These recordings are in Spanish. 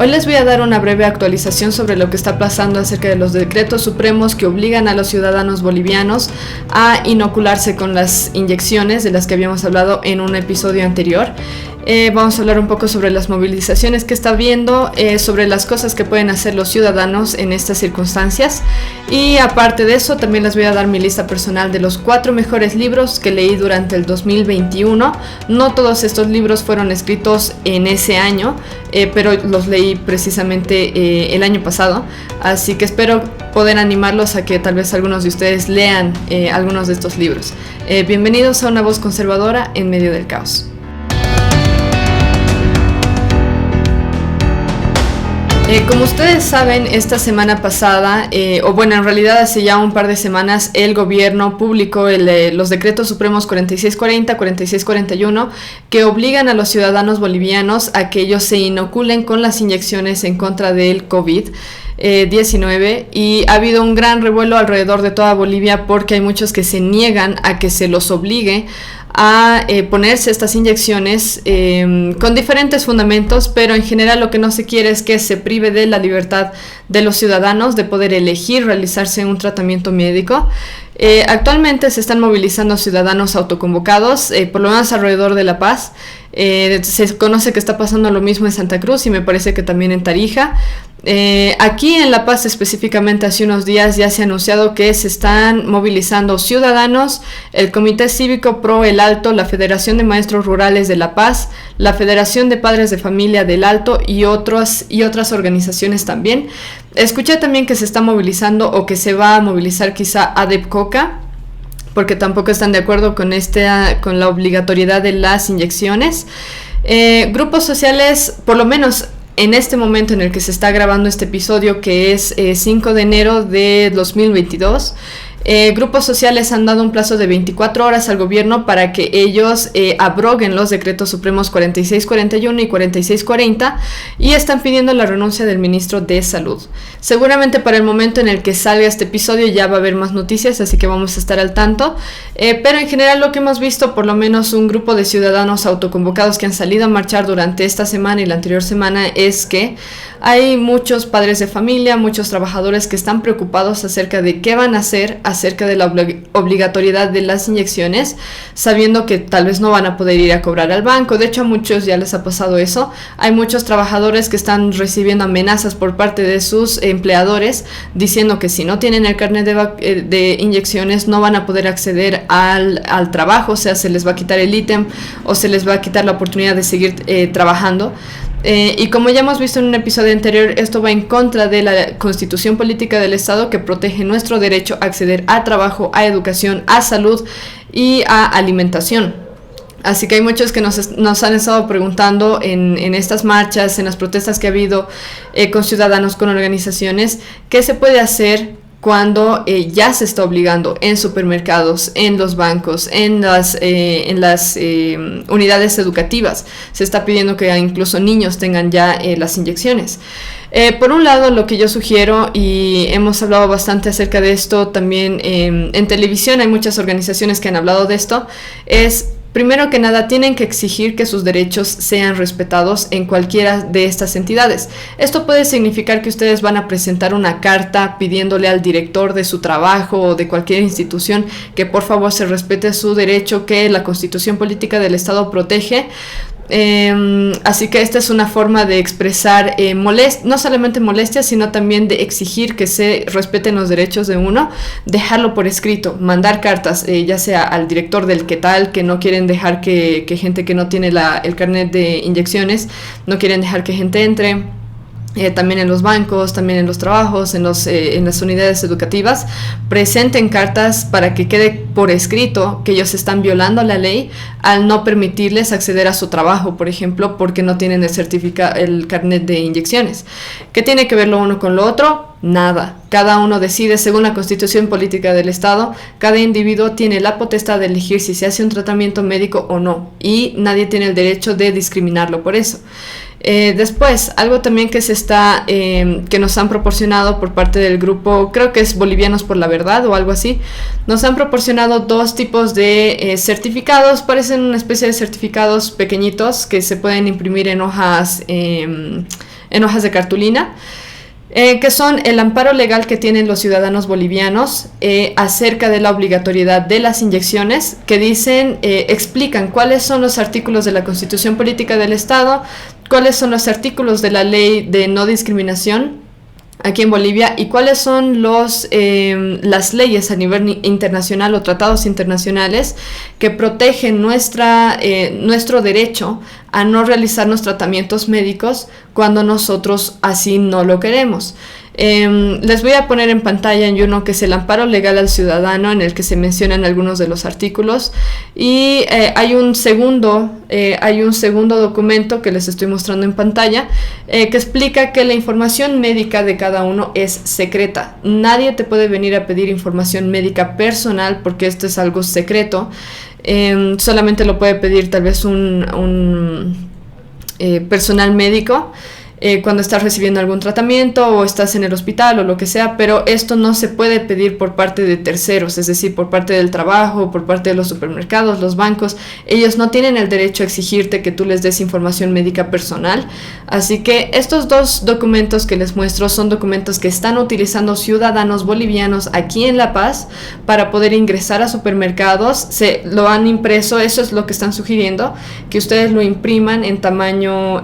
Hoy les voy a dar una breve actualización sobre lo que está pasando acerca de los decretos supremos que obligan a los ciudadanos bolivianos a inocularse con las inyecciones de las que habíamos hablado en un episodio anterior. Vamos a hablar un poco sobre las movilizaciones que está habiendo, sobre las cosas que pueden hacer los ciudadanos en estas circunstancias, y aparte de eso también les voy a dar mi lista personal de los 4 mejores libros que leí durante el 2021. No todos estos libros fueron escritos en ese año, pero los leí precisamente el año pasado, así que espero poder animarlos a que tal vez algunos de ustedes lean algunos de estos libros. Bienvenidos a Una Voz Conservadora en Medio del Caos. Como ustedes saben, esta semana pasada, en realidad hace ya un par de semanas, el gobierno publicó los decretos supremos 4640, 4641, que obligan a los ciudadanos bolivianos a que ellos se inoculen con las inyecciones en contra del COVID-19, y ha habido un gran revuelo alrededor de toda Bolivia porque hay muchos que se niegan a que se los obligue a ponerse estas inyecciones con diferentes fundamentos, pero en general lo que no se quiere es que se prive de la libertad de los ciudadanos de poder elegir realizarse un tratamiento médico. Actualmente se están movilizando ciudadanos autoconvocados, por lo menos alrededor de La Paz. Se conoce que está pasando lo mismo en Santa Cruz y me parece que también en Tarija. Aquí en La Paz específicamente hace unos días ya se ha anunciado que se están movilizando ciudadanos, el Comité Cívico Pro El Alto, la Federación de Maestros Rurales de La Paz, la Federación de Padres de Familia del Alto y otras organizaciones también. Escuché también que se está movilizando o que se va a movilizar quizá ADEPCOCA, porque tampoco están de acuerdo con la obligatoriedad de las inyecciones. Grupos sociales, por lo menos en este momento en el que se está grabando este episodio, que es 5 de enero de 2022, grupos sociales han dado un plazo de 24 horas al gobierno para que ellos abroguen los decretos supremos 4641 y 4640, y están pidiendo la renuncia del ministro de Salud. Seguramente para el momento en el que salga este episodio ya va a haber más noticias, así que vamos a estar al tanto, pero en general lo que hemos visto, por lo menos un grupo de ciudadanos autoconvocados que han salido a marchar durante esta semana y la anterior semana, es que hay muchos padres de familia, muchos trabajadores que están preocupados acerca de qué van a hacer acerca de la obligatoriedad de las inyecciones, sabiendo que tal vez no van a poder ir a cobrar al banco. De hecho, a muchos ya les ha pasado eso. Hay muchos trabajadores que están recibiendo amenazas por parte de sus empleadores diciendo que si no tienen el carnet de inyecciones no van a poder acceder al trabajo, o sea, se les va a quitar el ítem o se les va a quitar la oportunidad de seguir trabajando. Y como ya hemos visto en un episodio anterior, esto va en contra de la Constitución Política del Estado, que protege nuestro derecho a acceder a trabajo, a educación, a salud y a alimentación. Así que hay muchos que nos han estado preguntando en estas marchas, en las protestas que ha habido con ciudadanos, con organizaciones, qué se puede hacer cuando ya se está obligando en supermercados, en los bancos, en las unidades educativas. Se está pidiendo que incluso niños tengan ya las inyecciones. Por un lado, lo que yo sugiero, y hemos hablado bastante acerca de esto también en televisión, hay muchas organizaciones que han hablado de esto, es: primero que nada, tienen que exigir que sus derechos sean respetados en cualquiera de estas entidades. Esto puede significar que ustedes van a presentar una carta pidiéndole al director de su trabajo o de cualquier institución que por favor se respete su derecho que la Constitución Política del Estado protege. Así que esta es una forma de expresar no solamente molestia, sino también de exigir que se respeten los derechos de uno, dejarlo por escrito, mandar cartas, ya sea al director del tal, que no quieren dejar que gente que no tiene el carnet de inyecciones, no quieren dejar que gente entre. También en los bancos, también en los trabajos, en las unidades educativas, presenten cartas para que quede por escrito que ellos están violando la ley al no permitirles acceder a su trabajo, por ejemplo, porque no tienen el carnet de inyecciones. ¿Qué tiene que ver lo uno con lo otro? Nada. Cada uno decide según la Constitución Política del Estado. Cada individuo tiene la potestad de elegir si se hace un tratamiento médico o no, y nadie tiene el derecho de discriminarlo por eso. Después, algo también que nos han proporcionado por parte del grupo, creo que es Bolivianos por la Verdad o algo así, nos han proporcionado 2 tipos de certificados. Parecen una especie de certificados pequeñitos que se pueden imprimir en hojas en hojas de cartulina, que son el amparo legal que tienen los ciudadanos bolivianos acerca de la obligatoriedad de las inyecciones, que dicen, explican cuáles son los artículos de la Constitución Política del Estado, cuáles son los artículos de la ley de no discriminación aquí en Bolivia y cuáles son las leyes a nivel internacional o tratados internacionales que protegen nuestro derecho a no realizarnos tratamientos médicos cuando nosotros así no lo queremos. Les voy a poner en pantalla en uno que es el amparo legal al ciudadano, en el que se mencionan algunos de los artículos, y hay un segundo documento que les estoy mostrando en pantalla, que explica que la información médica de cada uno es secreta. Nadie te puede venir a pedir información médica personal porque esto es algo secreto. Solamente lo puede pedir tal vez un personal médico cuando estás recibiendo algún tratamiento o estás en el hospital o lo que sea, pero esto no se puede pedir por parte de terceros, es decir, por parte del trabajo, por parte de los supermercados, los bancos. Ellos no tienen el derecho a exigirte que tú les des información médica personal. Así que estos dos documentos que les muestro son documentos que están utilizando ciudadanos bolivianos aquí en La Paz para poder ingresar a supermercados. Se lo han impreso, eso es lo que están sugiriendo, que ustedes lo impriman en tamaño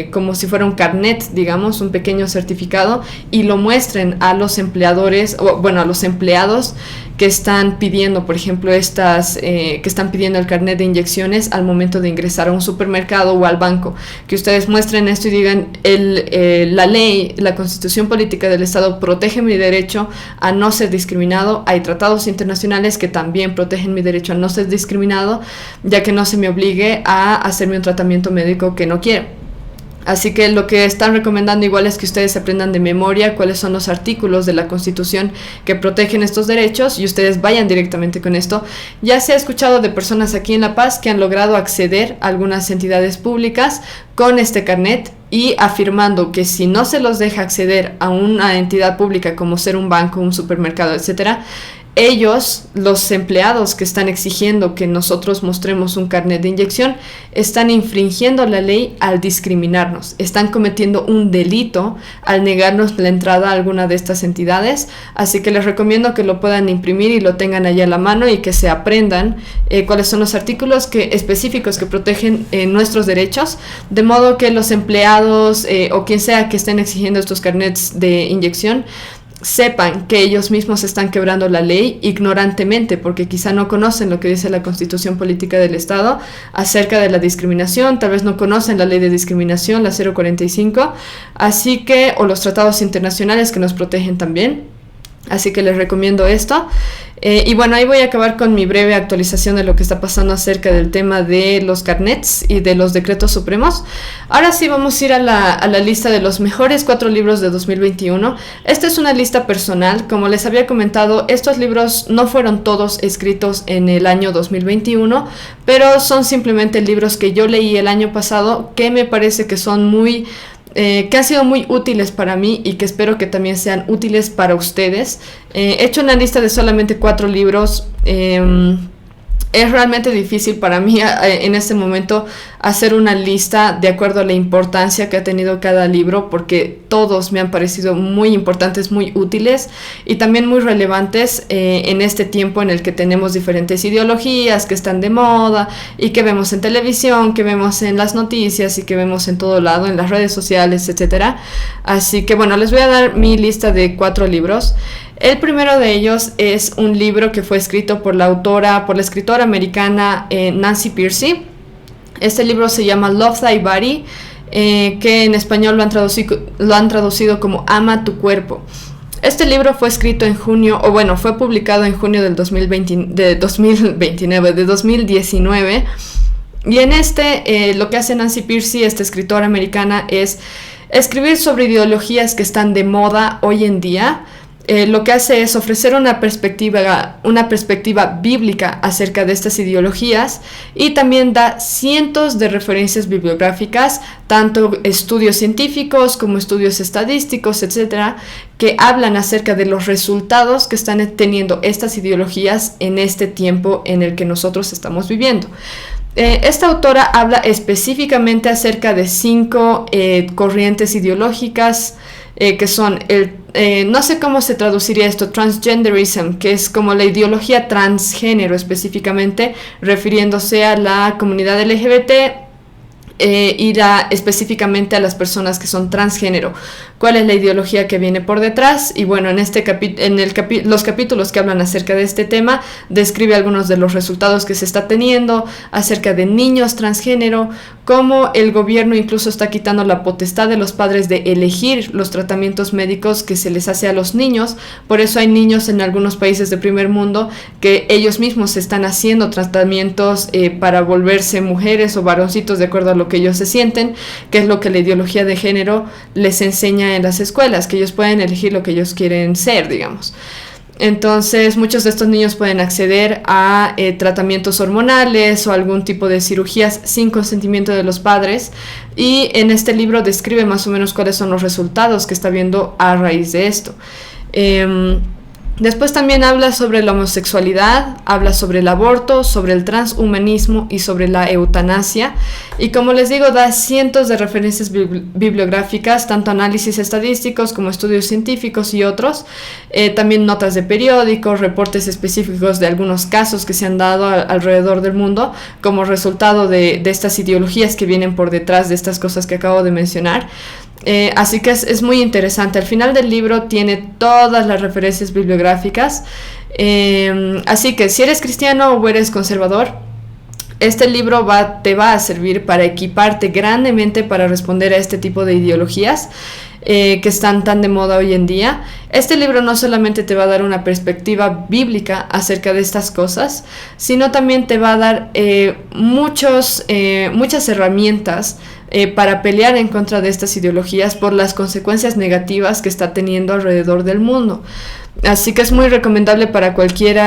como si fuera un carnet, digamos, un pequeño certificado, y lo muestren a los empleadores, o bueno, a los empleados que están pidiendo, por ejemplo, que están pidiendo el carnet de inyecciones al momento de ingresar a un supermercado o al banco, que ustedes muestren esto y digan, la ley, la Constitución Política del Estado protege mi derecho a no ser discriminado. Hay tratados internacionales que también protegen mi derecho a no ser discriminado, ya que no se me obligue a hacerme un tratamiento médico que no quiero. Así que lo que están recomendando igual es que ustedes aprendan de memoria cuáles son los artículos de la Constitución que protegen estos derechos y ustedes vayan directamente con esto. Ya se ha escuchado de personas aquí en La Paz que han logrado acceder a algunas entidades públicas con este carnet y afirmando que si no se los deja acceder a una entidad pública como ser un banco, un supermercado, etcétera, ellos, los empleados que están exigiendo que nosotros mostremos un carnet de inyección, están infringiendo la ley al discriminarnos, están cometiendo un delito al negarnos la entrada a alguna de estas entidades. Así que les recomiendo que lo puedan imprimir y lo tengan allá a la mano y que se aprendan cuáles son los artículos específicos que protegen nuestros derechos, de modo que los empleados o quien sea que estén exigiendo estos carnets de inyección sepan que ellos mismos están quebrando la ley ignorantemente, porque quizá no conocen lo que dice la Constitución Política del Estado acerca de la discriminación, tal vez no conocen la ley de discriminación, la 045, así que, o los tratados internacionales que nos protegen también. Así que les recomiendo esto. Y bueno, ahí voy a acabar con mi breve actualización de lo que está pasando acerca del tema de los carnets y de los decretos supremos. Ahora sí vamos a ir a la lista de los mejores 4 libros de 2021. Esta es una lista personal. Como les había comentado, estos libros no fueron todos escritos en el año 2021, pero son simplemente libros que yo leí el año pasado, que me parece que son que han sido muy útiles para mí y que espero que también sean útiles para ustedes. He hecho una lista de solamente 4 libros. Es realmente difícil para mí en este momento hacer una lista de acuerdo a la importancia que ha tenido cada libro, porque todos me han parecido muy importantes, muy útiles y también muy relevantes en este tiempo en el que tenemos diferentes ideologías que están de moda y que vemos en televisión, que vemos en las noticias y que vemos en todo lado, en las redes sociales, etcétera. Así que bueno, les voy a dar mi lista de 4 libros. El primero de ellos es un libro que fue escrito por la escritora americana Nancy Pearcey. Este libro se llama Love Thy Body, que en español lo han traducido como Ama tu cuerpo. Este libro fue escrito en junio, fue publicado en junio del 2019. Y en lo que hace Nancy Pearcey, esta escritora americana, es escribir sobre ideologías que están de moda hoy en día. Lo que hace es ofrecer una perspectiva bíblica acerca de estas ideologías y también da cientos de referencias bibliográficas, tanto estudios científicos como estudios estadísticos, etcétera, que hablan acerca de los resultados que están teniendo estas ideologías en este tiempo en el que nosotros estamos viviendo. Esta autora habla específicamente acerca de 5 corrientes ideológicas que son no sé cómo se traduciría esto, transgenderism, que es como la ideología transgénero específicamente, refiriéndose a la comunidad LGBT, y específicamente a las personas que son transgénero. ¿Cuál es la ideología que viene por detrás? Y bueno, en los capítulos que hablan acerca de este tema, describe algunos de los resultados que se está teniendo acerca de niños transgénero, cómo el gobierno incluso está quitando la potestad de los padres de elegir los tratamientos médicos que se les hace a los niños. Por eso hay niños en algunos países de primer mundo que ellos mismos están haciendo tratamientos para volverse mujeres o varoncitos de acuerdo a lo que ellos se sienten, que es lo que la ideología de género les enseña en las escuelas, que ellos pueden elegir lo que ellos quieren ser, digamos. Entonces muchos de estos niños pueden acceder a tratamientos hormonales o algún tipo de cirugías sin consentimiento de los padres, y en este libro describe más o menos cuáles son los resultados que está viendo a raíz de esto. Después también habla sobre la homosexualidad, habla sobre el aborto, sobre el transhumanismo y sobre la eutanasia. Y como les digo, da cientos de referencias bibliográficas, tanto análisis estadísticos como estudios científicos y otros. También notas de periódicos, reportes específicos de algunos casos que se han dado alrededor del mundo como resultado de estas ideologías que vienen por detrás de estas cosas que acabo de mencionar. Así que es muy interesante. Al final del libro tiene todas las referencias bibliográficas. Así que si eres cristiano o eres conservador, este libro te va a servir para equiparte grandemente para responder a este tipo de ideologías que están tan de moda hoy en día. Este libro no solamente te va a dar una perspectiva bíblica acerca de estas cosas, sino también te va a dar muchas herramientas para pelear en contra de estas ideologías por las consecuencias negativas que está teniendo alrededor del mundo. Así que es muy recomendable para cualquier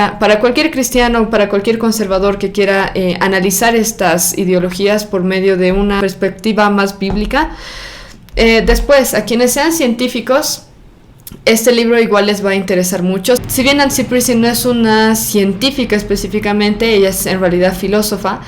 cristiano, para cualquier conservador que quiera analizar estas ideologías por medio de una perspectiva más bíblica. Después, a quienes sean científicos, este libro igual les va a interesar mucho. Si bien Nancy Pearcey no es una científica específicamente, ella es en realidad filósofa.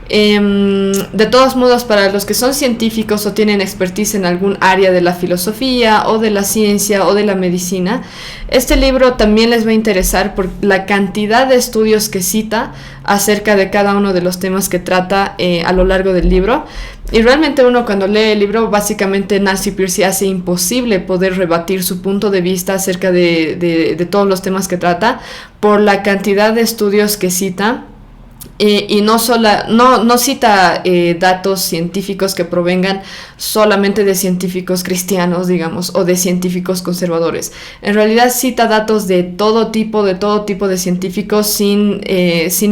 De todos modos, para los que son científicos o tienen expertise en algún área de la filosofía o de la ciencia o de la medicina, este libro también les va a interesar por la cantidad de estudios que cita acerca de cada uno de los temas que trata a lo largo del libro. Y realmente uno cuando lee el libro, básicamente Nancy Pearcey hace imposible poder rebatir su punto de vista acerca de todos los temas que trata por la cantidad de estudios que cita. Y no cita datos científicos que provengan solamente de científicos cristianos, digamos, o de científicos conservadores. En realidad cita datos de todo tipo de científicos sin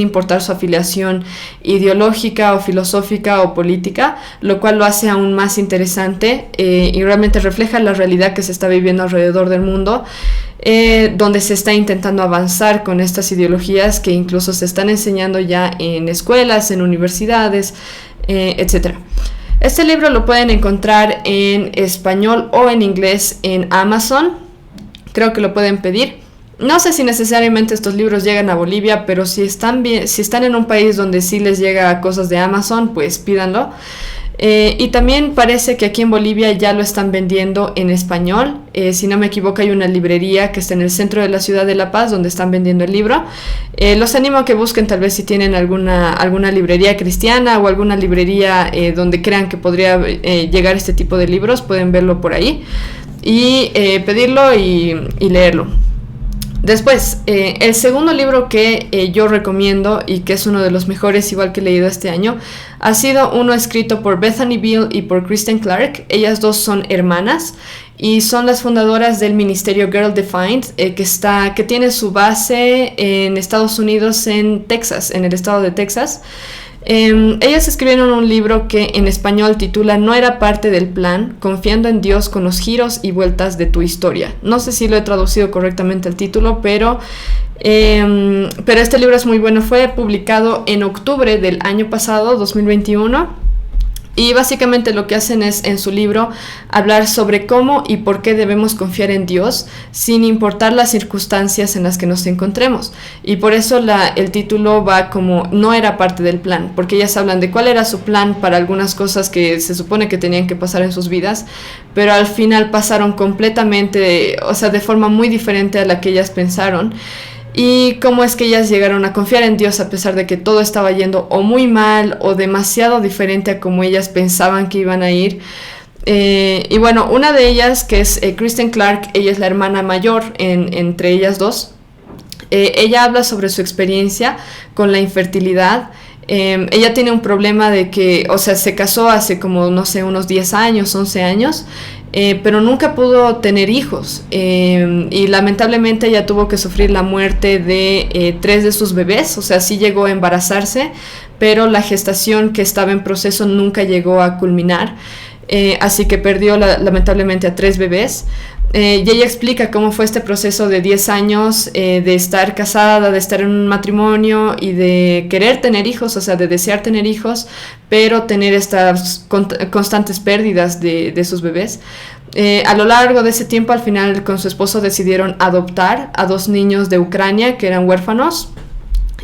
importar su afiliación ideológica o filosófica o política, lo cual lo hace aún más interesante y realmente refleja la realidad que se está viviendo alrededor del mundo. Donde se está intentando avanzar con estas ideologías que incluso se están enseñando ya en escuelas, en universidades, etc. Este libro lo pueden encontrar en español o en inglés en Amazon. Creo que lo pueden pedir. No sé si necesariamente estos libros llegan a Bolivia, pero si están en un país donde sí les llega cosas de Amazon, pues pídanlo. Y también parece que aquí en Bolivia ya lo están vendiendo en español. Si no me equivoco, hay una librería que está en el centro de la ciudad de La Paz donde están vendiendo el libro. Los animo a que busquen, tal vez si tienen alguna librería cristiana o alguna librería donde crean que podría llegar este tipo de libros, pueden verlo por ahí y pedirlo y leerlo. Después, el segundo libro que yo recomiendo y que es uno de los mejores igual que he leído este año, ha sido uno escrito por Bethany Beal y por Kristen Clark. Ellas dos son hermanas y son las fundadoras del ministerio Girl Defined, que tiene su base en Estados Unidos, en Texas, en el estado de Texas. Ellas escribieron un libro que en español titula No era parte del plan, confiando en Dios con los giros y vueltas de tu historia. No sé si lo he traducido correctamente el título, pero este libro es muy bueno. Fue publicado en octubre del año pasado, 2021. Y básicamente lo que hacen es, en su libro, hablar sobre cómo y por qué debemos confiar en Dios sin importar las circunstancias en las que nos encontremos. Y por eso el título va como no era parte del plan, porque ellas hablan de cuál era su plan para algunas cosas que se supone que tenían que pasar en sus vidas, pero al final pasaron completamente, o sea, de forma muy diferente a la que ellas pensaron. Y cómo es que ellas llegaron a confiar en Dios a pesar de que todo estaba yendo o muy mal o demasiado diferente a como ellas pensaban que iban a ir. Y bueno, una de ellas, que es Kristen Clark, ella es la hermana mayor entre ellas dos. Ella habla sobre su experiencia con la infertilidad. Ella tiene un problema de que, o sea, se casó hace como, no sé, unos 10 años, 11 años, pero nunca pudo tener hijos. Y lamentablemente ella tuvo que sufrir la muerte de 3 de sus bebés, o sea, sí llegó a embarazarse, pero la gestación que estaba en proceso nunca llegó a culminar. Así que perdió lamentablemente a 3 bebés. Y ella explica cómo fue este proceso de 10 años de estar casada, de estar en un matrimonio y de querer tener hijos, o sea, de desear tener hijos, pero tener estas constantes pérdidas de sus bebés. A lo largo de ese tiempo, al final, con su esposo decidieron adoptar a 2 niños de Ucrania que eran huérfanos.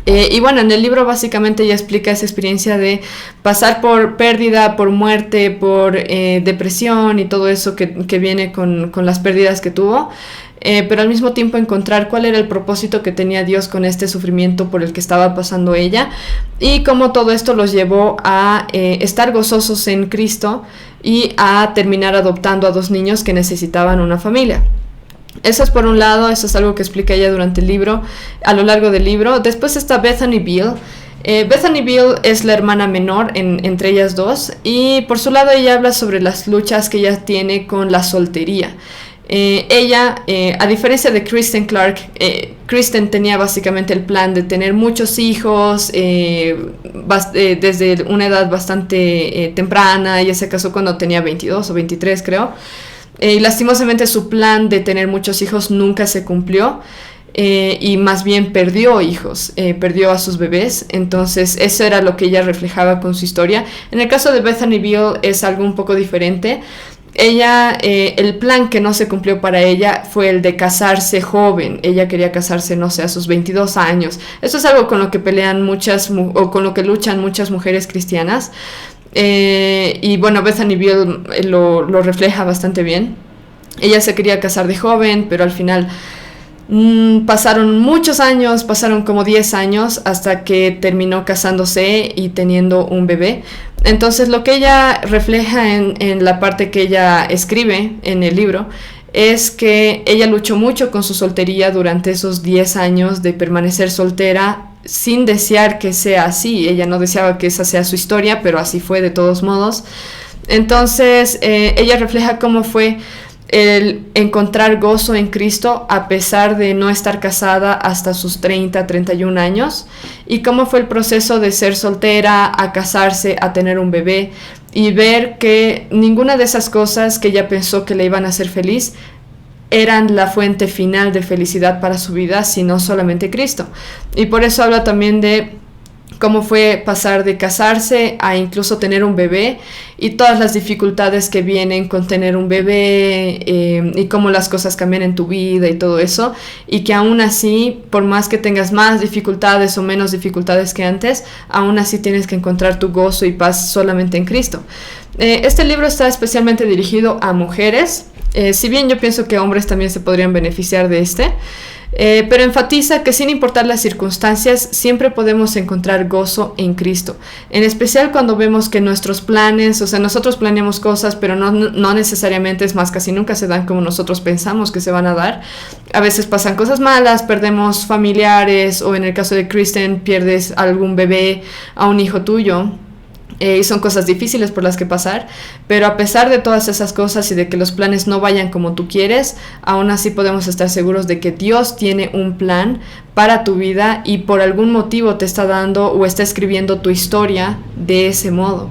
Y bueno, en el libro básicamente ella explica esa experiencia de pasar por pérdida, por muerte, por depresión y todo eso que viene con las pérdidas que tuvo, pero al mismo tiempo encontrar cuál era el propósito que tenía Dios con este sufrimiento por el que estaba pasando ella y cómo todo esto los llevó a estar gozosos en Cristo y a terminar adoptando a 2 niños que necesitaban una familia. Eso es por un lado, eso es algo que explica ella durante el libro, a lo largo del libro. Después está Bethany Beal. Bethany Beal es la hermana menor entre ellas dos, y por su lado ella habla sobre las luchas que ella tiene con la soltería. Ella, a diferencia de Kristen Clark, Kristen tenía básicamente el plan de tener muchos hijos desde una edad bastante temprana. Ella se casó cuando tenía 22 o 23, creo. Y lastimosamente su plan de tener muchos hijos nunca se cumplió, y más bien perdió hijos, perdió a sus bebés. Entonces eso era lo que ella reflejaba con su historia. En el caso de Bethany Beal es algo un poco diferente. Ella, el plan que no se cumplió para ella fue el de casarse joven. Ella quería casarse, no sé, a sus 22 años. Eso es algo con lo que pelean o con lo que luchan muchas mujeres cristianas. Y bueno, Bethany Beal lo refleja bastante bien. Ella se quería casar de joven, pero al final pasaron muchos años, pasaron como 10 años hasta que terminó casándose y teniendo un bebé. Entonces lo que ella refleja en la parte que ella escribe en el libro es que ella luchó mucho con su soltería durante esos 10 años de permanecer soltera sin desear que sea así. Ella no deseaba que esa sea su historia, pero así fue de todos modos. Entonces ella refleja cómo fue el encontrar gozo en Cristo a pesar de no estar casada hasta sus 30, 31 años, y cómo fue el proceso de ser soltera, a casarse, a tener un bebé, y ver que ninguna de esas cosas que ella pensó que le iban a hacer feliz eran la fuente final de felicidad para su vida, sino solamente Cristo. Y por eso habla también de cómo fue pasar de casarse a incluso tener un bebé, y todas las dificultades que vienen con tener un bebé, y cómo las cosas cambian en tu vida y todo eso, y que aún así, por más que tengas más dificultades o menos dificultades que antes, aún así tienes que encontrar tu gozo y paz solamente en Cristo. Este libro está especialmente dirigido a mujeres, si bien yo pienso que hombres también se podrían beneficiar de pero enfatiza que sin importar las circunstancias siempre podemos encontrar gozo en Cristo, en especial cuando vemos que nuestros planes, o sea, nosotros planeamos cosas, pero no necesariamente, es más, casi nunca se dan como nosotros pensamos que se van a dar. A veces pasan cosas malas, perdemos familiares, o en el caso de Kristen, pierdes algún bebé, a un hijo tuyo. Y son cosas difíciles por las que pasar, pero a pesar de todas esas cosas y de que los planes no vayan como tú quieres, aún así podemos estar seguros de que Dios tiene un plan para tu vida y por algún motivo te está dando o está escribiendo tu historia de ese modo.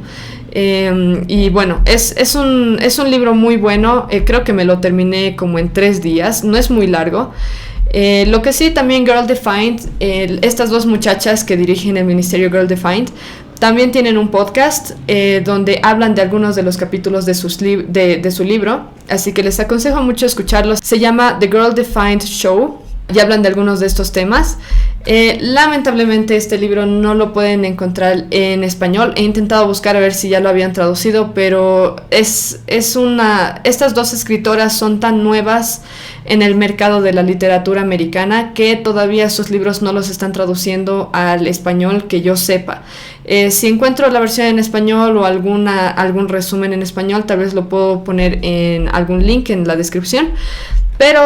Y bueno, es un libro muy bueno. Creo que me lo terminé como en 3 días, no es muy largo. Lo que sí, también Girl Defined, estas 2 muchachas que dirigen el ministerio Girl Defined, También tienen un podcast donde hablan de algunos de los capítulos de su libro, así que les aconsejo mucho escucharlos. Se llama The Girl Defined Show y hablan de algunos de estos temas. Lamentablemente este libro no lo pueden encontrar en español. He intentado buscar a ver si ya lo habían traducido, pero estas dos escritoras son tan nuevas en el mercado de la literatura americana que todavía sus libros no los están traduciendo al español que yo sepa. Si encuentro la versión en español o algún resumen en español, tal vez lo puedo poner en algún link en la descripción. Pero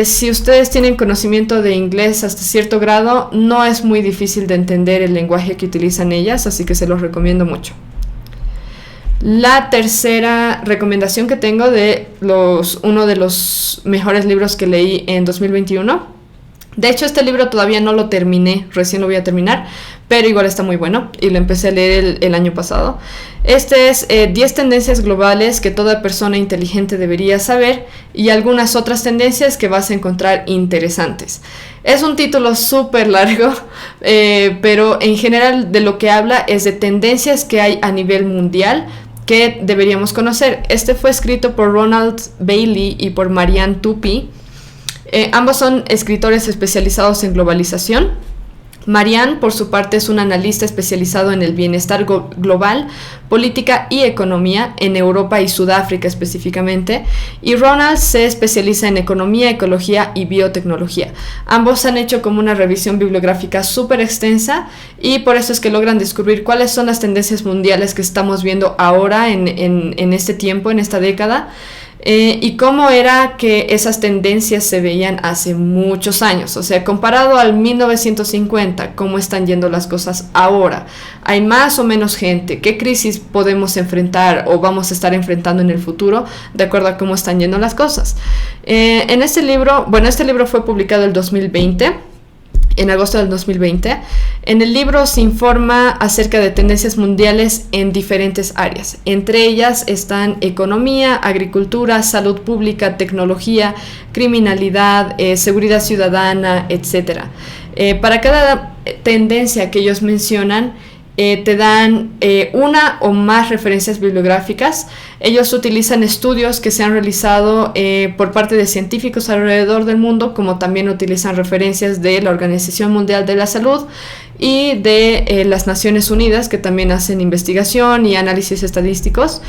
si ustedes tienen conocimiento de inglés hasta cierto grado, no es muy difícil de entender el lenguaje que utilizan ellas, así que se los recomiendo mucho. La tercera recomendación que tengo de uno de los mejores libros que leí en 2021. De hecho, este libro todavía no lo terminé, recién lo voy a terminar, pero igual está muy bueno y lo empecé a leer el año pasado. Este es 10 tendencias globales que toda persona inteligente debería saber y algunas otras tendencias que vas a encontrar interesantes. Es un título súper largo, pero en general de lo que habla es de tendencias que hay a nivel mundial que deberíamos conocer. Este fue escrito por Ronald Bailey y por Marianne Tupy. Ambos son escritores especializados en globalización. Marianne, por su parte, es un analista especializado en el bienestar global, política y economía en Europa y Sudáfrica específicamente, y Ronald se especializa en economía, ecología y biotecnología. Ambos han hecho como una revisión bibliográfica súper extensa y por eso es que logran descubrir cuáles son las tendencias mundiales que estamos viendo ahora en este tiempo, en esta década. Y cómo era que esas tendencias se veían hace muchos años, o sea, comparado al 1950, cómo están yendo las cosas ahora. ¿Hay más o menos gente? ¿Qué crisis podemos enfrentar o vamos a estar enfrentando en el futuro de acuerdo a cómo están yendo las cosas? En este libro fue publicado en 2020. En agosto del 2020. En el libro se informa acerca de tendencias mundiales en diferentes áreas. Entre ellas están economía, agricultura, salud pública, tecnología, criminalidad, seguridad ciudadana, etc. Para cada tendencia que ellos mencionan, te dan una o más referencias bibliográficas. Ellos utilizan estudios que se han realizado por parte de científicos alrededor del mundo, como también utilizan referencias de la Organización Mundial de la Salud y de las Naciones Unidas, que también hacen investigación y análisis estadísticos.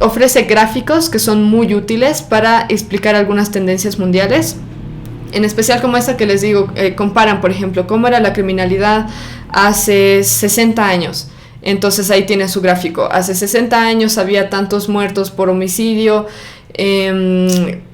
Ofrece gráficos que son muy útiles para explicar algunas tendencias mundiales. En especial como esta que les digo, comparan, por ejemplo, cómo era la criminalidad hace 60 años. Entonces ahí tiene su gráfico. Hace 60 años había tantos muertos por homicidio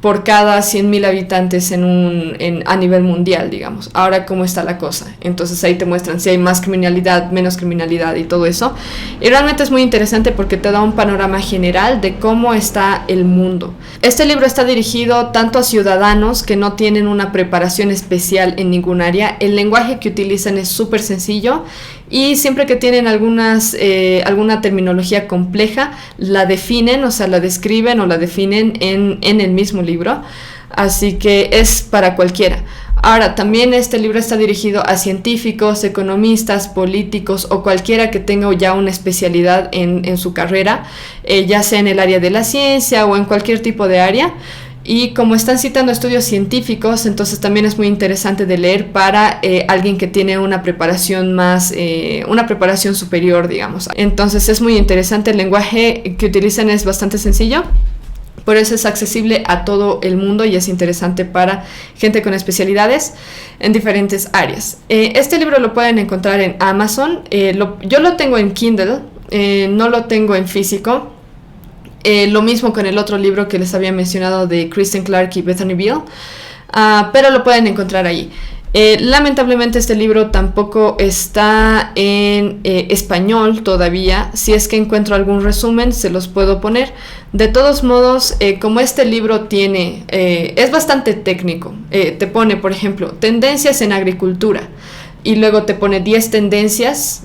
por cada 100,000 habitantes a nivel mundial, digamos. Ahora, ¿cómo está la cosa? Entonces ahí te muestran si hay más criminalidad, menos criminalidad y todo eso. Y realmente es muy interesante porque te da un panorama general de cómo está el mundo. Este libro está dirigido tanto a ciudadanos que no tienen una preparación especial en ningún área. El lenguaje que utilizan es súper sencillo y siempre que tienen alguna terminología compleja, la definen, o sea, la describen o la definen en el mismo libro, así que es para cualquiera. Ahora, también este libro está dirigido a científicos, economistas, políticos o cualquiera que tenga ya una especialidad en su carrera, ya sea en el área de la ciencia o en cualquier tipo de área. Y como están citando estudios científicos, entonces también es muy interesante de leer para alguien que tiene una preparación una preparación superior, digamos. Entonces es muy interesante, el lenguaje que utilizan es bastante sencillo. Por eso es accesible a todo el mundo y es interesante para gente con especialidades en diferentes áreas. Este libro lo pueden encontrar en Amazon. Yo lo tengo en Kindle, no lo tengo en físico. Lo mismo con el otro libro que les había mencionado de Kristen Clark y Bethany Beal, pero lo pueden encontrar ahí. Lamentablemente este libro tampoco está en español todavía. Si es que encuentro algún resumen se los puedo poner. De todos modos, como este libro es bastante técnico, te pone, por ejemplo, tendencias en agricultura y luego te pone 10 tendencias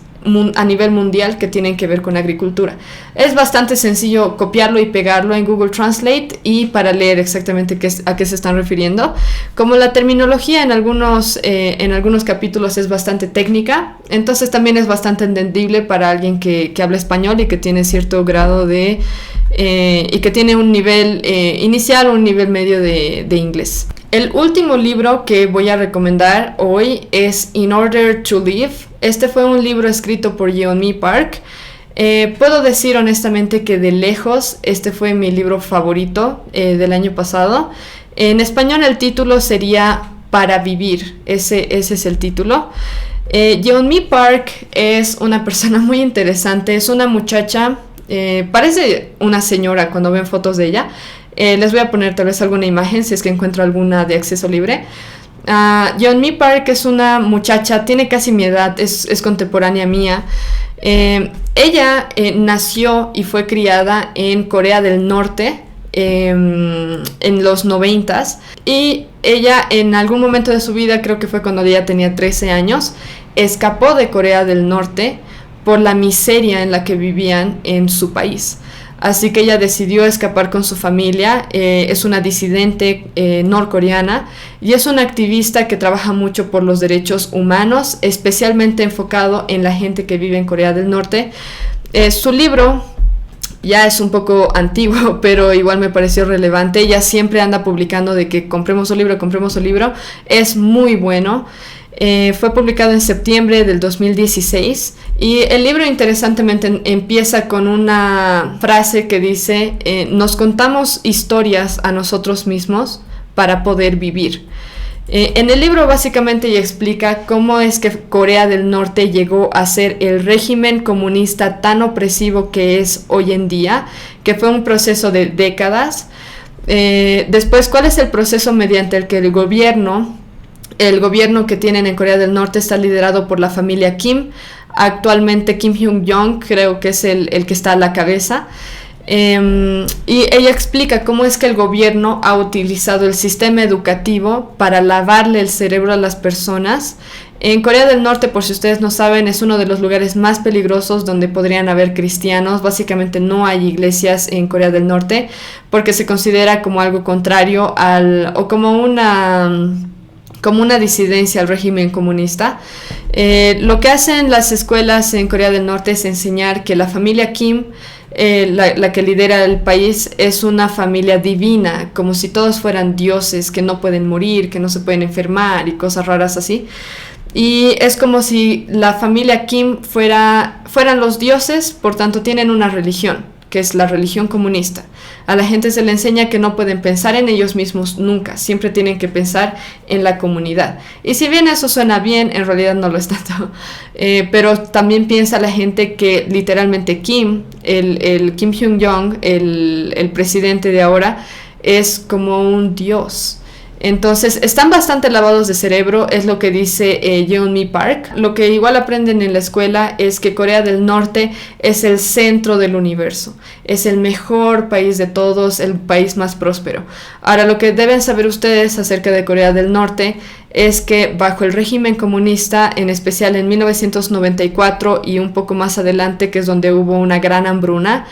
a nivel mundial que tienen que ver con agricultura. Es bastante sencillo copiarlo y pegarlo en Google Translate y para leer exactamente a qué se están refiriendo. Como la terminología en algunos capítulos es bastante técnica, entonces también es bastante entendible para alguien que habla español y que tiene cierto grado de... y que tiene un nivel inicial o un nivel medio de inglés. El último libro que voy a recomendar hoy es In Order to Live. Este fue un libro escrito por Yeonmi Park. Puedo decir honestamente que de lejos este fue mi libro favorito del año pasado. En español el título sería Para Vivir, ese es el título. Yeonmi Park es una persona muy interesante, es una muchacha, parece una señora cuando ven fotos de ella. Les voy a poner tal vez alguna imagen si es que encuentro alguna de acceso libre. Yeonmi Park es una muchacha, tiene casi mi edad, es contemporánea mía. Ella nació y fue criada en Corea del Norte en los 90s, y ella en algún momento de su vida, creo que fue cuando ella tenía 13 años, escapó de Corea del Norte por la miseria en la que vivían en su país. Así que ella decidió escapar con su familia. Es una disidente norcoreana y es una activista que trabaja mucho por los derechos humanos, especialmente enfocado en la gente que vive en Corea del Norte. Su libro ya es un poco antiguo, pero igual me pareció relevante. Ella siempre anda publicando de que compremos su libro. Es muy bueno. Fue publicado en septiembre del 2016 y el libro interesantemente empieza con una frase que dice nos contamos historias a nosotros mismos para poder vivir. En el libro básicamente ella explica cómo es que Corea del Norte llegó a ser el régimen comunista tan opresivo que es hoy en día, que fue un proceso de décadas. Después, ¿cuál es el proceso mediante el que el gobierno que tienen en Corea del Norte está liderado por la familia Kim? Actualmente Kim Hyun-jong creo que es el que está a la cabeza. Y ella explica cómo es que el gobierno ha utilizado el sistema educativo para lavarle el cerebro a las personas. En Corea del Norte, por si ustedes no saben, es uno de los lugares más peligrosos donde podrían haber cristianos. Básicamente no hay iglesias en Corea del Norte porque se considera como algo contrario o como una disidencia al régimen comunista. Lo que hacen las escuelas en Corea del Norte es enseñar que la familia Kim, la que lidera el país, es una familia divina, como si todos fueran dioses que no pueden morir, que no se pueden enfermar y cosas raras así. Y es como si la familia Kim fueran los dioses, por tanto tienen una religión, que es la religión comunista. A la gente se le enseña que no pueden pensar en ellos mismos nunca, siempre tienen que pensar en la comunidad. Y si bien eso suena bien, en realidad no lo es tanto. Pero también piensa la gente que literalmente Kim, el Kim Hyun-jong, el presidente de ahora, es como un dios. Entonces están bastante lavados de cerebro, es lo que dice Yeonmi Park. Lo que igual aprenden en la escuela es que Corea del Norte es el centro del universo, es el mejor país de todos, el país más próspero. Ahora, lo que deben saber ustedes acerca de Corea del Norte es que bajo el régimen comunista, en especial en 1994 y un poco más adelante, que es donde hubo una gran hambruna,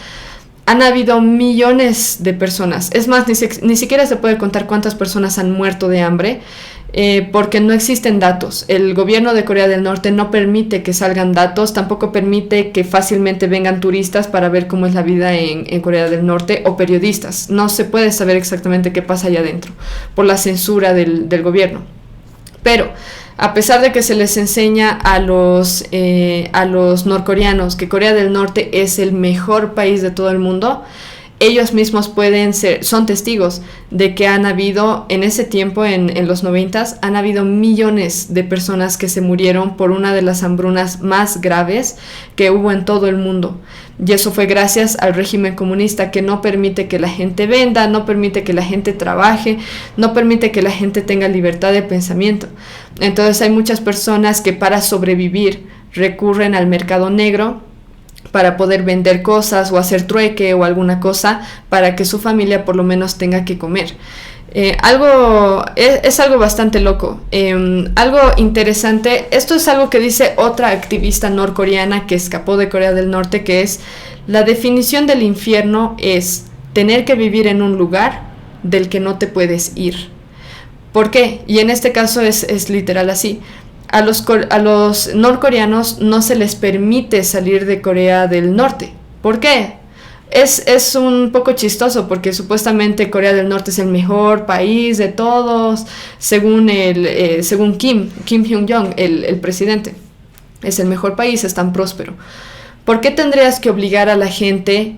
han habido millones de personas. Es más, ni siquiera se puede contar cuántas personas han muerto de hambre, porque no existen datos. El gobierno de Corea del Norte no permite que salgan datos, tampoco permite que fácilmente vengan turistas para ver cómo es la vida en Corea del Norte, o periodistas. No se puede saber exactamente qué pasa allá adentro por la censura del gobierno. Pero a pesar de que se les enseña a los norcoreanos que Corea del Norte es el mejor país de todo el mundo, ellos mismos son testigos de que han habido, en ese tiempo, en los 90s, han habido millones de personas que se murieron por una de las hambrunas más graves que hubo en todo el mundo. Y eso fue gracias al régimen comunista, que no permite que la gente venda, no permite que la gente trabaje, no permite que la gente tenga libertad de pensamiento. Entonces hay muchas personas que para sobrevivir recurren al mercado negro, para poder vender cosas o hacer trueque o alguna cosa para que su familia por lo menos tenga que comer. Es algo bastante loco. Algo interesante, esto es algo que dice otra activista norcoreana que escapó de Corea del Norte, que es: la definición del infierno es tener que vivir en un lugar del que no te puedes ir. ¿Por qué? Y en este caso es literal así. A los norcoreanos no se les permite salir de Corea del Norte. ¿Por qué? Es un poco chistoso porque supuestamente Corea del Norte es el mejor país de todos, según Kim Jong-un, el presidente. Es el mejor país, es tan próspero. ¿Por qué tendrías que obligar a la gente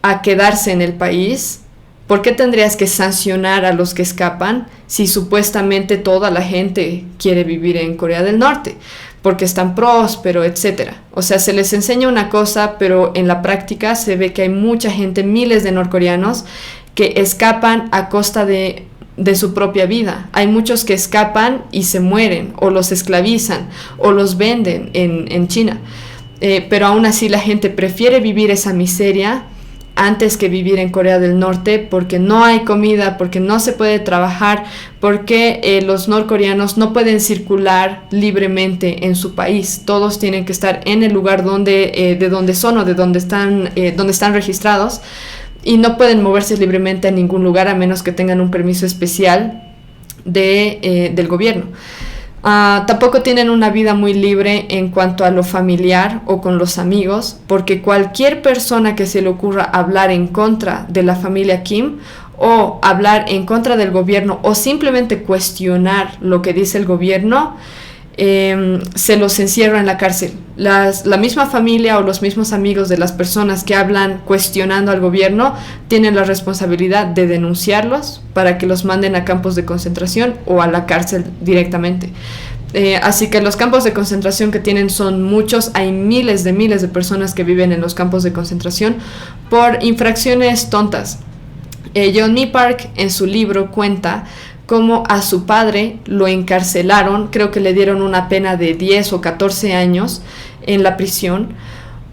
a quedarse en el país? ¿Por qué tendrías que sancionar a los que escapan si supuestamente toda la gente quiere vivir en Corea del Norte? Porque es tan próspero, etcétera. O sea, se les enseña una cosa, pero en la práctica se ve que hay mucha gente, miles de norcoreanos, que escapan a costa de su propia vida. Hay muchos que escapan y se mueren, o los esclavizan, o los venden en China. Pero aún así la gente prefiere vivir esa miseria antes que vivir en Corea del Norte, porque no hay comida, porque no se puede trabajar, porque los norcoreanos no pueden circular libremente en su país. Todos tienen que estar en el lugar de donde son o de donde están registrados, y no pueden moverse libremente a ningún lugar a menos que tengan un permiso especial del gobierno. Tampoco tienen una vida muy libre en cuanto a lo familiar o con los amigos, porque cualquier persona que se le ocurra hablar en contra de la familia Kim o hablar en contra del gobierno o simplemente cuestionar lo que dice el gobierno, se los encierra en la cárcel. La misma familia o los mismos amigos de las personas que hablan cuestionando al gobierno tienen la responsabilidad de denunciarlos para que los manden a campos de concentración o a la cárcel directamente. Así que los campos de concentración que tienen son muchos. Hay miles de personas que viven en los campos de concentración por infracciones tontas. Yeonmi Park en su libro cuenta cómo a su padre lo encarcelaron, creo que le dieron una pena de 10 o 14 años en la prisión,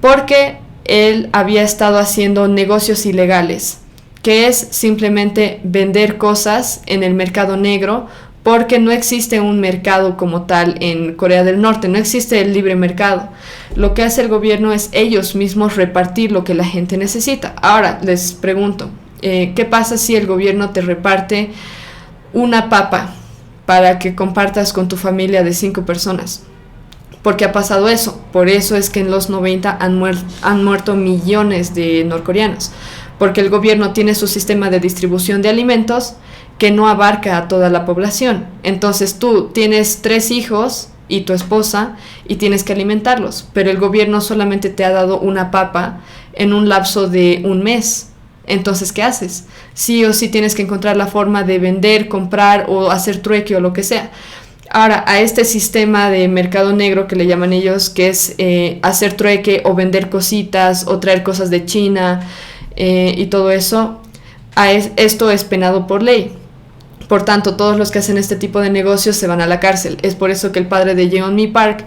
porque él había estado haciendo negocios ilegales, que es simplemente vender cosas en el mercado negro, porque no existe un mercado como tal en Corea del Norte, no existe el libre mercado. Lo que hace el gobierno es ellos mismos repartir lo que la gente necesita. Ahora les pregunto, ¿qué pasa si el gobierno te reparte una papa para que compartas con tu familia de 5 personas? Porque ha pasado eso. Por eso es que en los 90 han muerto millones de norcoreanos, porque el gobierno tiene su sistema de distribución de alimentos que no abarca a toda la población. Entonces tú tienes 3 hijos y tu esposa y tienes que alimentarlos, pero el gobierno solamente te ha dado una papa en un lapso de un mes. Entonces, ¿qué haces? Sí o sí tienes que encontrar la forma de vender, comprar o hacer trueque o lo que sea. Ahora, a este sistema de mercado negro que le llaman ellos, que es hacer trueque o vender cositas o traer cosas de China y todo eso, esto es penado por ley. Por tanto, todos los que hacen este tipo de negocios se van a la cárcel. Es por eso que el padre de Yeonmi Park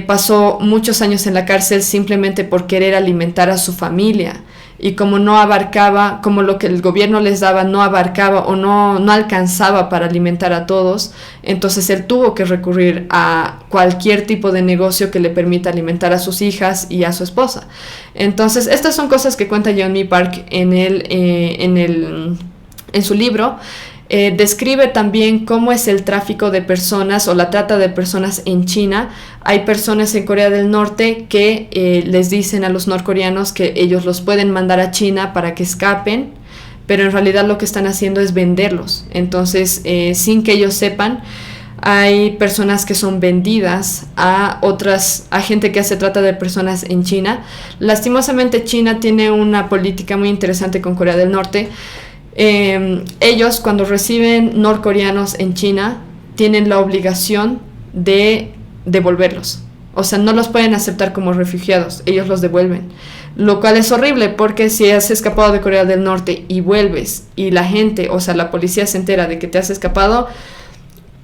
pasó muchos años en la cárcel simplemente por querer alimentar a su familia. Y como no abarcaba, como lo que el gobierno les daba no abarcaba o no alcanzaba para alimentar a todos, entonces él tuvo que recurrir a cualquier tipo de negocio que le permita alimentar a sus hijas y a su esposa. Entonces, estas son cosas que cuenta Yeonmi Park en su libro. Describe también cómo es el tráfico de personas o la trata de personas en China. Hay personas en Corea del Norte que les dicen a los norcoreanos que ellos los pueden mandar a China para que escapen, pero en realidad lo que están haciendo es venderlos. Entonces, sin que ellos sepan, hay personas que son vendidas a gente que hace trata de personas en China. Lastimosamente, China tiene una política muy interesante con Corea del Norte. Ellos, cuando reciben norcoreanos en China, tienen la obligación de devolverlos. O sea, no los pueden aceptar como refugiados, ellos los devuelven. Lo cual es horrible, porque si has escapado de Corea del Norte y vuelves y la gente, o sea, la policía se entera de que te has escapado,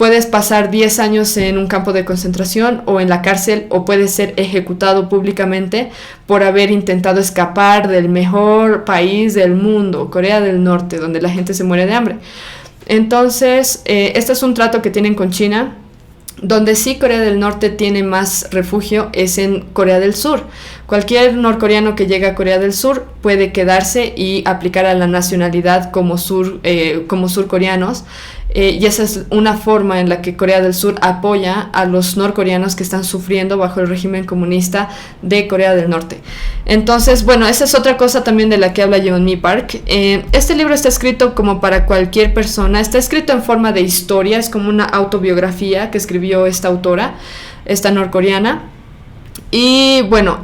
puedes pasar 10 años en un campo de concentración o en la cárcel, o puedes ser ejecutado públicamente por haber intentado escapar del mejor país del mundo, Corea del Norte, donde la gente se muere de hambre. Entonces, este es un trato que tienen con China. Donde sí Corea del Norte tiene más refugio es en Corea del Sur. Cualquier norcoreano que llegue a Corea del Sur puede quedarse y aplicar a la nacionalidad como surcoreanos. Y esa es una forma en la que Corea del Sur apoya a los norcoreanos que están sufriendo bajo el régimen comunista de Corea del Norte. Entonces, bueno, esa es otra cosa también de la que habla Yeon-mi Park. Este libro está escrito como para cualquier persona, está escrito en forma de historia, es como una autobiografía que escribió esta autora, esta norcoreana. Y bueno,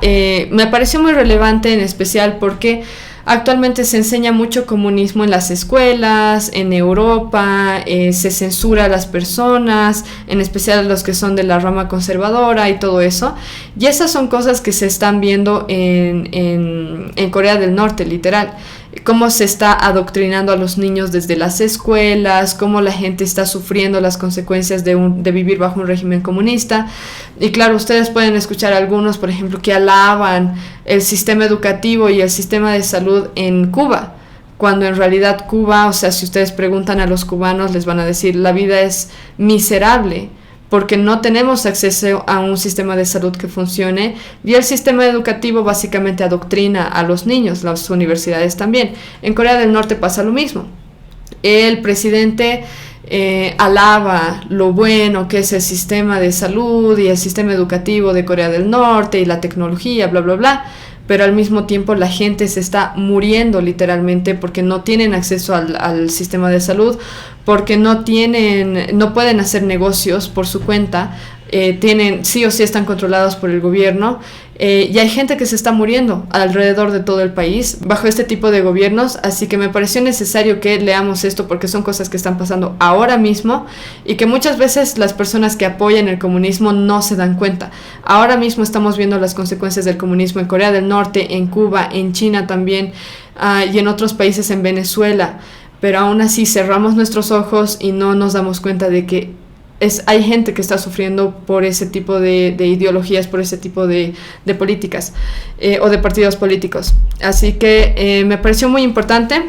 me pareció muy relevante en especial porque actualmente se enseña mucho comunismo en las escuelas, en Europa, se censura a las personas, en especial a los que son de la rama conservadora y todo eso. Y esas son cosas que se están viendo en Corea del Norte, literal. Cómo se está adoctrinando a los niños desde las escuelas, cómo la gente está sufriendo las consecuencias de vivir bajo un régimen comunista. Y claro, ustedes pueden escuchar algunos, por ejemplo, que alaban el sistema educativo y el sistema de salud en Cuba, cuando en realidad Cuba, o sea, si ustedes preguntan a los cubanos, les van a decir, la vida es miserable, porque no tenemos acceso a un sistema de salud que funcione, y el sistema educativo básicamente adoctrina a los niños, las universidades también. En Corea del Norte pasa lo mismo. El presidente alaba lo bueno que es el sistema de salud y el sistema educativo de Corea del Norte y la tecnología, bla, bla, bla, pero al mismo tiempo la gente se está muriendo literalmente porque no tienen acceso al sistema de salud, porque no pueden hacer negocios por su cuenta, sí o sí están controlados por el gobierno, y hay gente que se está muriendo alrededor de todo el país bajo este tipo de gobiernos. Así que me pareció necesario que leamos esto, porque son cosas que están pasando ahora mismo y que muchas veces las personas que apoyan el comunismo no se dan cuenta. Ahora mismo estamos viendo las consecuencias del comunismo en Corea del Norte, en Cuba, en China también, y en otros países, en Venezuela, pero aún así cerramos nuestros ojos y no nos damos cuenta de que hay gente que está sufriendo por ese tipo de ideologías, por ese tipo de políticas o de partidos políticos. Así que me pareció muy importante.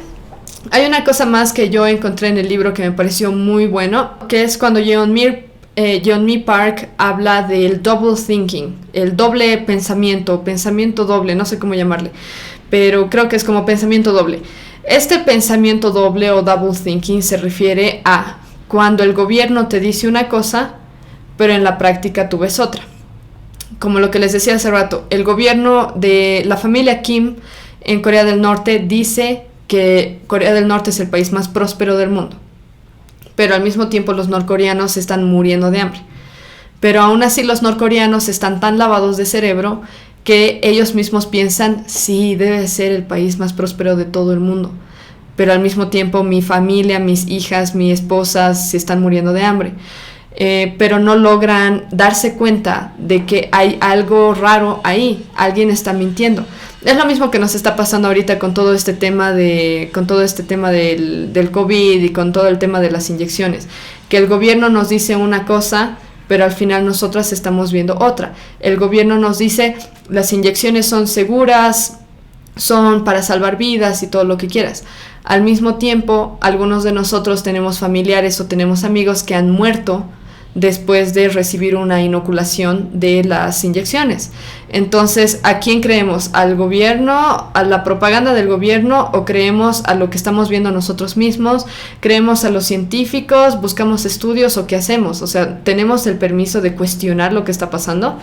Hay una cosa más que yo encontré en el libro que me pareció muy bueno, que es cuando Yeon-mi Park habla del double thinking, el doble pensamiento doble, no sé cómo llamarle, pero creo que es como pensamiento doble. Este pensamiento doble o double thinking se refiere a cuando el gobierno te dice una cosa, pero en la práctica tú ves otra. Como lo que les decía hace rato, el gobierno de la familia Kim en Corea del Norte dice que Corea del Norte es el país más próspero del mundo, pero al mismo tiempo los norcoreanos están muriendo de hambre. Pero aún así los norcoreanos están tan lavados de cerebro que ellos mismos piensan, sí, debe ser el país más próspero de todo el mundo, pero al mismo tiempo mi familia, mis hijas, mi esposa se están muriendo de hambre. Pero no logran darse cuenta de que hay algo raro ahí, alguien está mintiendo. Es lo mismo que nos está pasando ahorita con todo este tema del COVID y con todo el tema de las inyecciones, que el gobierno nos dice una cosa, pero al final nosotras estamos viendo otra. El gobierno nos dice, las inyecciones son seguras, son para salvar vidas y todo lo que quieras. Al mismo tiempo, algunos de nosotros tenemos familiares o tenemos amigos que han muerto después de recibir una inoculación de las inyecciones. Entonces, ¿a quién creemos? ¿Al gobierno, a la propaganda del gobierno, o creemos a lo que estamos viendo nosotros mismos? ¿Creemos a los científicos? ¿Buscamos estudios o qué hacemos? O sea, ¿tenemos el permiso de cuestionar lo que está pasando?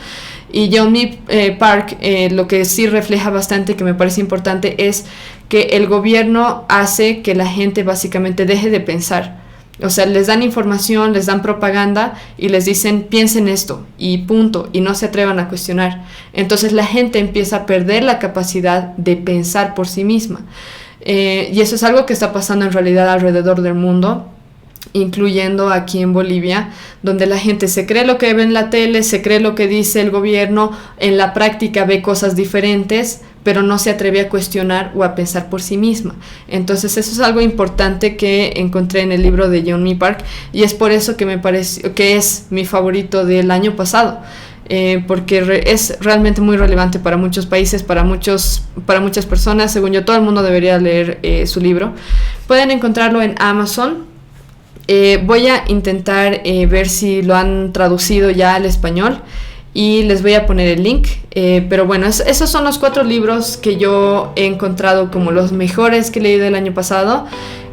Y Yeon-mi Park lo que sí refleja bastante, que me parece importante, es que el gobierno hace que la gente básicamente deje de pensar. O sea, les dan información, les dan propaganda y les dicen, piensen esto y punto, y no se atrevan a cuestionar. Entonces la gente empieza a perder la capacidad de pensar por sí misma. Y eso es algo que está pasando en realidad alrededor del mundo, incluyendo aquí en Bolivia, donde la gente se cree lo que ve en la tele, se cree lo que dice el gobierno, en la práctica ve cosas diferentes, pero no se atreve a cuestionar o a pensar por sí misma. Entonces eso es algo importante que encontré en el libro de Yeonmi Park, y es por eso que me pareció que es mi favorito del año pasado. Porque es realmente muy relevante para muchos países, para muchas personas. Según yo, todo el mundo debería leer su libro. Pueden encontrarlo en Amazon. Voy a intentar ver si lo han traducido ya al español y les voy a poner el link. Pero bueno, esos son los 4 libros que yo he encontrado como los mejores que he leído el año pasado.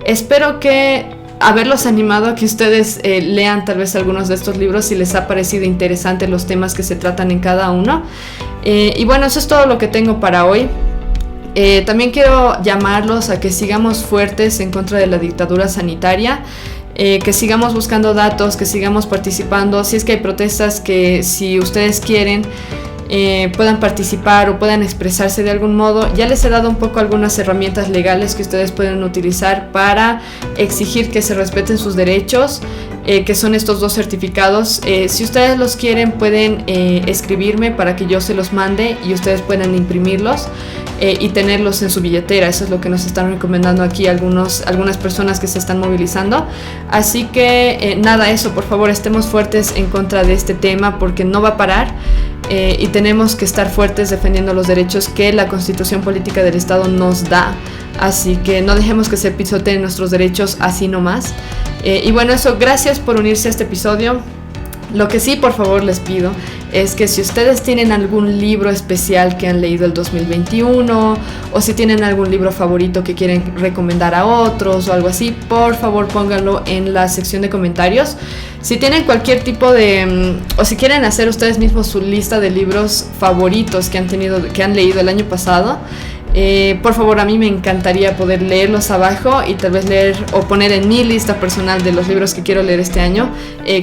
Espero que haberlos animado a que ustedes lean tal vez algunos de estos libros si les ha parecido interesante los temas que se tratan en cada uno. Y bueno, eso es todo lo que tengo para hoy. También quiero llamarlos a que sigamos fuertes en contra de la dictadura sanitaria, que sigamos buscando datos, que sigamos participando. Si es que hay protestas, que si ustedes quieren puedan participar o puedan expresarse de algún modo. Ya les he dado un poco algunas herramientas legales que ustedes pueden utilizar para exigir que se respeten sus derechos, que son estos 2 certificados. Si ustedes los quieren, pueden escribirme para que yo se los mande y ustedes puedan imprimirlos y tenerlos en su billetera. Eso es lo que nos están recomendando aquí algunas personas que se están movilizando. Así que nada, eso, por favor, estemos fuertes en contra de este tema porque no va a parar. Y tenemos que estar fuertes defendiendo los derechos que la Constitución Política del Estado nos da. Así que no dejemos que se pisoteen nuestros derechos así nomás. Y bueno, eso, gracias por unirse a este episodio. Lo que sí, por favor, les pido es que si ustedes tienen algún libro especial que han leído el 2021 o si tienen algún libro favorito que quieren recomendar a otros o algo así, por favor pónganlo en la sección de comentarios. Si tienen cualquier tipo de o si quieren hacer ustedes mismos su lista de libros favoritos que han leído el año pasado, por favor, a mí me encantaría poder leerlos abajo y tal vez leer o poner en mi lista personal de los libros que quiero leer este año.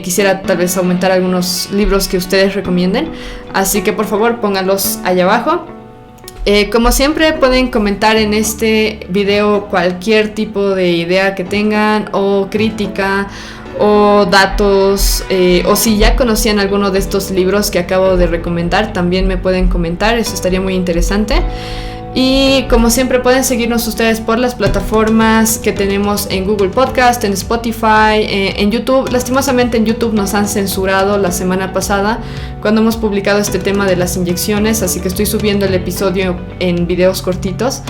Quisiera tal vez aumentar algunos libros que ustedes recomienden, así que por favor pónganlos allá abajo. Como siempre, pueden comentar en este video cualquier tipo de idea que tengan o crítica o datos, o si ya conocían alguno de estos libros que acabo de recomendar, también me pueden comentar, eso estaría muy interesante. Y como siempre pueden seguirnos ustedes por las plataformas que tenemos en Google Podcast, en Spotify, en YouTube. Lastimosamente en YouTube nos han censurado la semana pasada cuando hemos publicado este tema de las inyecciones, así que estoy subiendo el episodio en videos cortitos.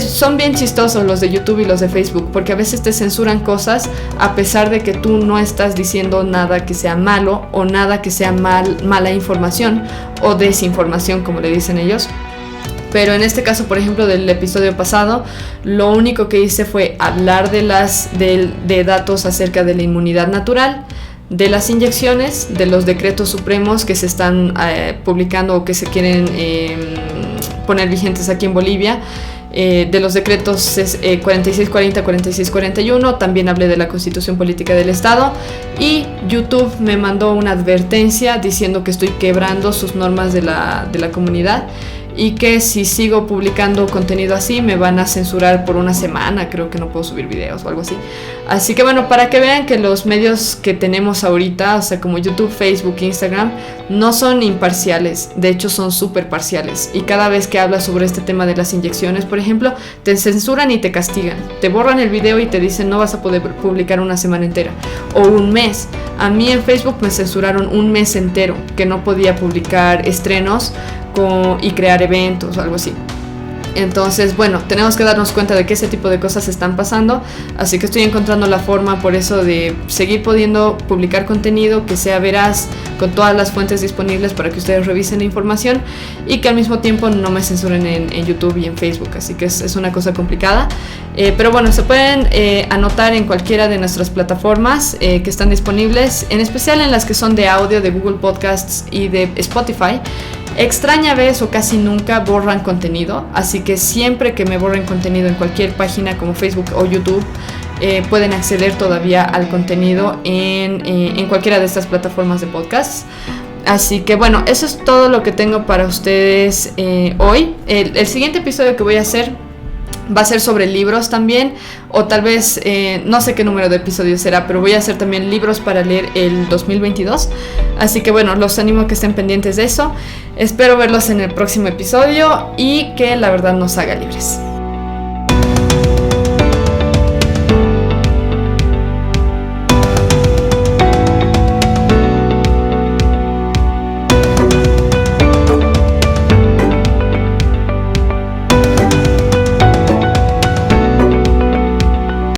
Son bien chistosos los de YouTube y los de Facebook porque a veces te censuran cosas a pesar de que tú no estás diciendo nada que sea malo o nada que sea mala información o desinformación, como le dicen ellos. Pero en este caso, por ejemplo, del episodio pasado, lo único que hice fue hablar de datos acerca de la inmunidad natural, de las inyecciones, de los decretos supremos que se están publicando o que se quieren poner vigentes aquí en Bolivia, de los decretos 4640, 4641, también hablé de la Constitución Política del Estado, y YouTube me mandó una advertencia diciendo que estoy quebrando sus normas de la comunidad, y que si sigo publicando contenido así me van a censurar por una semana, creo que no puedo subir videos o algo así. Así que bueno, para que vean que los medios que tenemos ahorita, o sea, como YouTube, Facebook, Instagram, no son imparciales, de hecho son súper parciales, y cada vez que hablas sobre este tema de las inyecciones, por ejemplo, te censuran y te castigan, te borran el video y te dicen no vas a poder publicar una semana entera o un mes. A mí en Facebook me censuraron un mes entero, que no podía publicar estrenos y crear eventos o algo así. Entonces, bueno, tenemos que darnos cuenta de que ese tipo de cosas están pasando, así que estoy encontrando la forma por eso de seguir pudiendo publicar contenido que sea veraz, con todas las fuentes disponibles para que ustedes revisen la información y que al mismo tiempo no me censuren en YouTube y en Facebook, así que es una cosa complicada. Pero bueno, se pueden anotar en cualquiera de nuestras plataformas que están disponibles, en especial en las que son de audio, de Google Podcasts y de Spotify. Extraña vez o casi nunca borran contenido, así que siempre que me borren contenido en cualquier página como Facebook o YouTube, pueden acceder todavía al contenido en cualquiera de estas plataformas de podcasts. Así que bueno, eso es todo lo que tengo para ustedes hoy. El siguiente episodio que voy a hacer Va a ser sobre libros también, o tal vez, no sé qué número de episodios será, pero voy a hacer también libros para leer el 2022. Así que bueno, los animo a que estén pendientes de eso. Espero verlos en el próximo episodio y que la verdad nos haga libres.